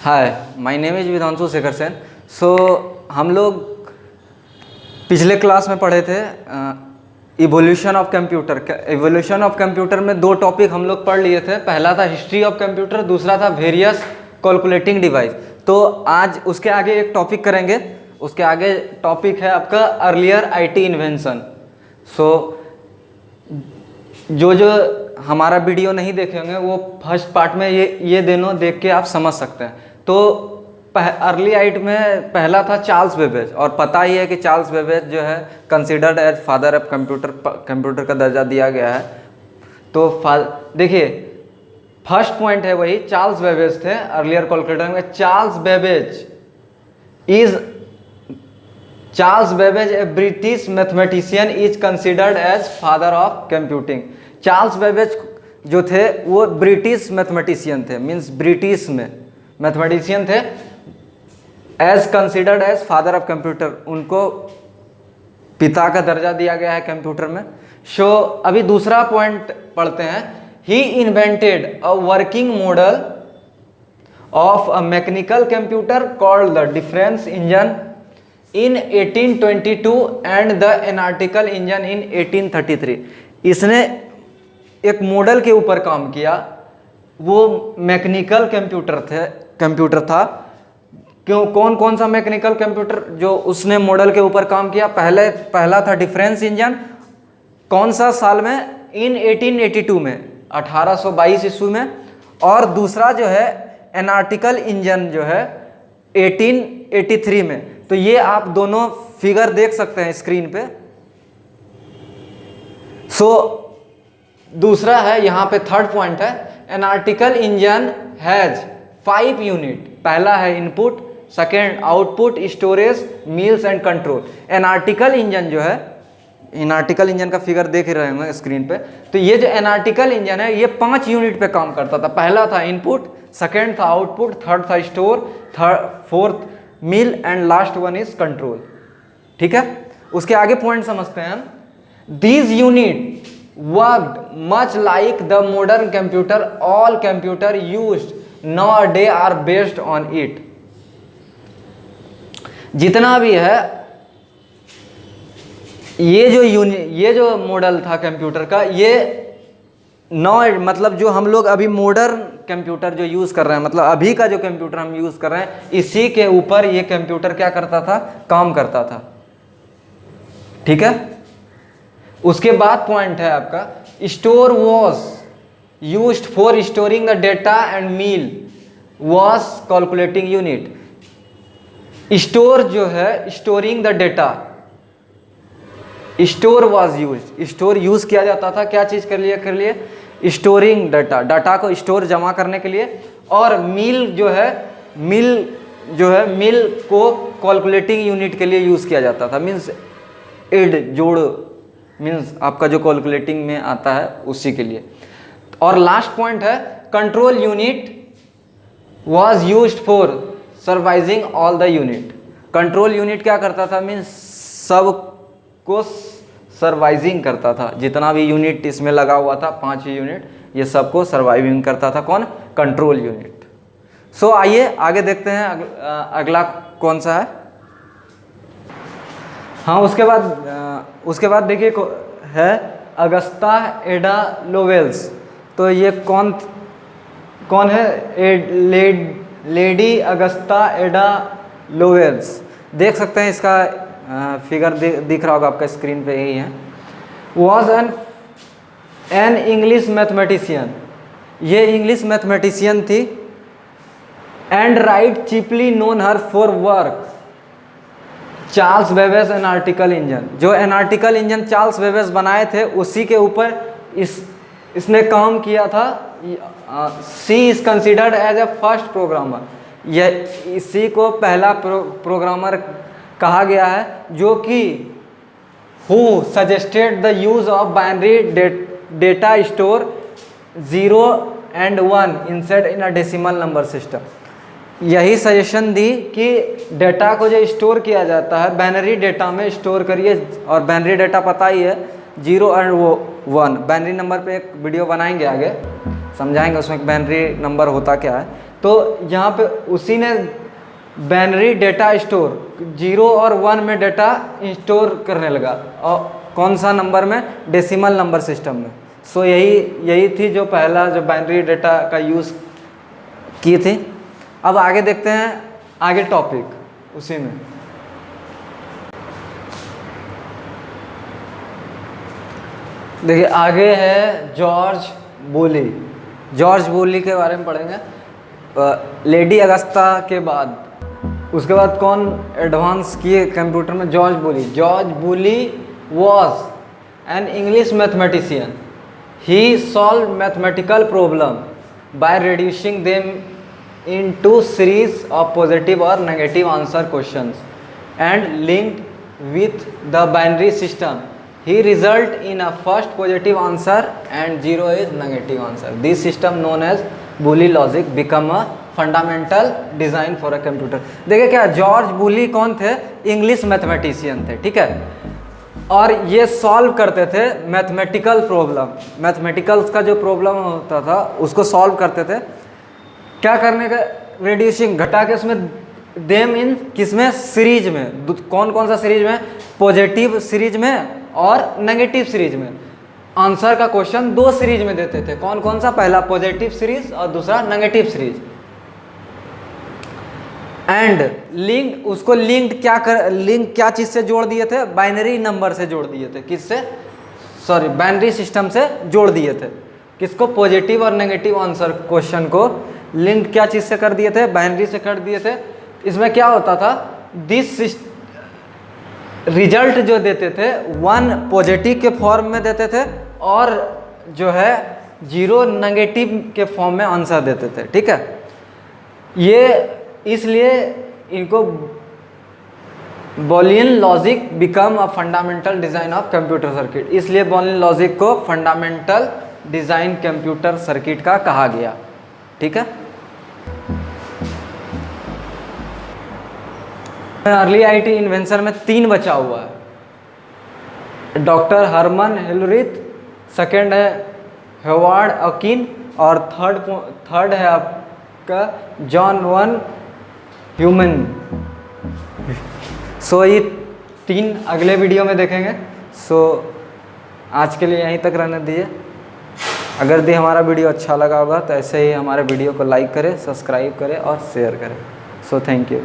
Hi, my name is Vidhanshu Shekhar Sen. हम लोग पिछले क्लास में पढ़े थे evolution of computer. Evolution of computer में दो टॉपिक हम लोग पढ़ लिए थे। पहला था हिस्ट्री ऑफ कंप्यूटर, दूसरा था वेरियस कैलकुलेटिंग डिवाइस। तो आज उसके आगे एक टॉपिक करेंगे। उसके आगे टॉपिक है आपका अर्लियर आईटी इन्वेंशन। जो हमारा वीडियो नहीं देखे होंगे वो फर्स्ट पार्ट में ये दोनों देख के आप समझ सकते हैं। तो अर्ली आइट में पहला था चार्ल्स बेबेज, और पता ही है कि चार्ल्स बेबेज जो है considered as father of computer का दर्जा दिया गया है। तो देखिए फर्स्ट पॉइंट है वही, चार्ल्स बेबेज थे अर्लियर कैलकुलेटर में। Charles Babbage a British mathematician is considered as father of computing. Charles Babbage जो थे वो ब्रिटिश मैथमेटिशियन थे, मीन्स ब्रिटिश में मैथमेटिशियन थे, as considered as father of computer. उनको पिता का दर्जा दिया गया है कंप्यूटर में। अभी दूसरा पॉइंट पढ़ते हैं। He invented a working model of a mechanical computer called the difference engine in 1822 and the analytical engine in 1833। इसने एक मॉडल के ऊपर काम किया। वो मैकेनिकल कंप्यूटर था। कौन कौन सा मैकेनिकल कंप्यूटर जो उसने मॉडल के ऊपर काम किया? पहला था डिफरेंस इंजन। कौन सा साल में? इन 1882 में, 1822 ईस्वी में। और दूसरा जो है एनालिटिकल इंजन जो है 1883 में। तो ये आप दोनों फिगर देख सकते हैं स्क्रीन पे। दूसरा है यहाँ पे थर्ड पॉइंट है, एनालिटिकल इंजन हैज 5 यूनिट। पहला है input, second output, storage, meals and control. Analytical engine जो है, एनालिटिकल इंजन का फिगर देख रहे होंगे स्क्रीन पे। तो ये जो एनालिटिकल इंजन है ये 5 यूनिट पे काम करता था। पहला था इनपुट, सेकेंड था आउटपुट, थर्ड था store, fourth mill and last one is control. ठीक है, उसके आगे पॉइंट समझते हैं हम। These unit worked much like the modern computer. All computer used nowadays are based on it. जितना भी है ये जो मॉडल था कंप्यूटर का, ये मतलब जो हम लोग अभी मॉडर्न कंप्यूटर जो यूज़ कर रहे हैं, मतलब अभी का जो कंप्यूटर हम यूज़ कर रहे हैं, इसी के ऊपर ये कंप्यूटर क्या करता था? काम करता था। ठीक है, उसके बाद पॉइंट है आपका, store was used for storing the data and mill was calculating unit. Store जो है, storing the data, store was used. Store use किया जाता था क्या चीज के लिए? स्टोरिंग डाटा को स्टोर जमा करने के लिए। और मील जो है मील को कैलकुलेटिंग यूनिट के लिए यूज किया जाता था। मीन्स जोड़, मीन्स आपका जो कैलकुलेटिंग में आता है उसी के लिए। और लास्ट पॉइंट है, control unit was used for supervising all the unit. Control unit क्या करता था? मीन्स सब को सर्वाइविंग करता था। जितना भी यूनिट इसमें लगा हुआ था, 5 यूनिट, ये सबको सर्वाइविंग करता था। कौन? Control unit. आइए आगे देखते हैं अगला कौन सा है। हाँ, उसके बाद देखिए है अगस्ता एडा लोवेल्स। तो ये कौन है? लेडी अगस्ता एडा लोवेल्स। देख सकते हैं इसका फिगर दिख रहा होगा आपका स्क्रीन पे, यही है। Was an English mathematician. ये इंग्लिश मैथमेटिशियन थी। And right chiefly known her for work Charles Babbage analytical engine. जो एनालिटिकल इंजन चार्ल्स बेबेज बनाए थे उसी के ऊपर इसने काम किया था। She is considered as a first programmer. इसी को पहला प्रोग्रामर कहा गया है, जो कि who suggested the use of binary data store 0 and 1 instead in a decimal number system. यही सजेशन दी कि डेटा को जो स्टोर किया जाता है बाइनरी डेटा में स्टोर करिए। और बाइनरी डेटा पता ही है 0 और 1। बाइनरी नंबर पे एक वीडियो बनाएंगे, आगे समझाएंगे उसमें बाइनरी नंबर होता क्या है। तो यहाँ पे उसी ने बाइनरी डेटा स्टोर 0 और 1 में डेटा स्टोर करने लगा, और कौन सा नंबर में, डेसिमल नंबर सिस्टम में। सो यही थी जो पहला जो बाइनरी डेटा का यूज़ की थी। अब आगे देखते हैं आगे टॉपिक उसी में। देखिए आगे है जॉर्ज बूली। जॉर्ज बूली के बारे में पढ़ेंगे। लेडी अगस्ता के बाद उसके बाद कौन एडवांस किए कंप्यूटर में, George Boole. George Boole was an English mathematician. He solved mathematical problem by reducing them into series of positive or negative answer questions and linked with the binary system. He result in a first positive answer and 0 is negative answer. This system known as Boole logic become a fundamental design for a computer. देखिए क्या George बूली कौन थे, English mathematician थे, ठीक है, और ये solve करते थे मैथमेटिकल प्रॉब्लम। मैथमेटिकल्स का जो प्रॉब्लम होता था उसको सॉल्व करते थे, क्या करने का, रिड्यूसिंग घटा के उसमें देम इन किसमें, सीरीज में। कौन कौन सा सीरीज में, पॉजिटिव सीरीज में और नेगेटिव सीरीज में। आंसर का क्वेश्चन 2 सीरीज में देते थे, कौन कौन सा, पहला पॉजिटिव सीरीज और दूसरा नेगेटिव सीरीज। एंड लिंक, उसको लिंक क्या चीज से जोड़ दिए थे, बाइनरी नंबर से जोड़ दिए थे, किससे, सॉरी बाइनरी सिस्टम से जोड़ दिए थे। किसको, पॉजिटिव और नेगेटिव आंसर क्वेश्चन को लिंक क्या चीज़ से कर दिए थे, बाइनरी से कर दिए थे। इसमें क्या होता था, दिस रिजल्ट जो देते थे 1 पॉजिटिव के फॉर्म में देते थे और जो है 0 नेगेटिव के फॉर्म में आंसर देते थे, ठीक है। ये इसलिए इनको Boolean logic become a fundamental design of computer circuit, इसलिए बूलियन लॉजिक को फंडामेंटल डिज़ाइन कंप्यूटर सर्किट का कहा गया, ठीक है। अर्ली आईटी इन्वेंशन में 3 बचा हुआ है, डॉक्टर हरमन हेलरिथ, सेकेंड है हेवार्ड अकिन और थर्ड है आपका जॉन वन ह्यूमन। सो ये 3 अगले वीडियो में देखेंगे। सो आज के लिए यहीं तक रहने दीजिए। अगर हमारा वीडियो अच्छा लगा होगा तो ऐसे ही हमारे वीडियो को लाइक करें, सब्सक्राइब करें और शेयर करें। So thank you.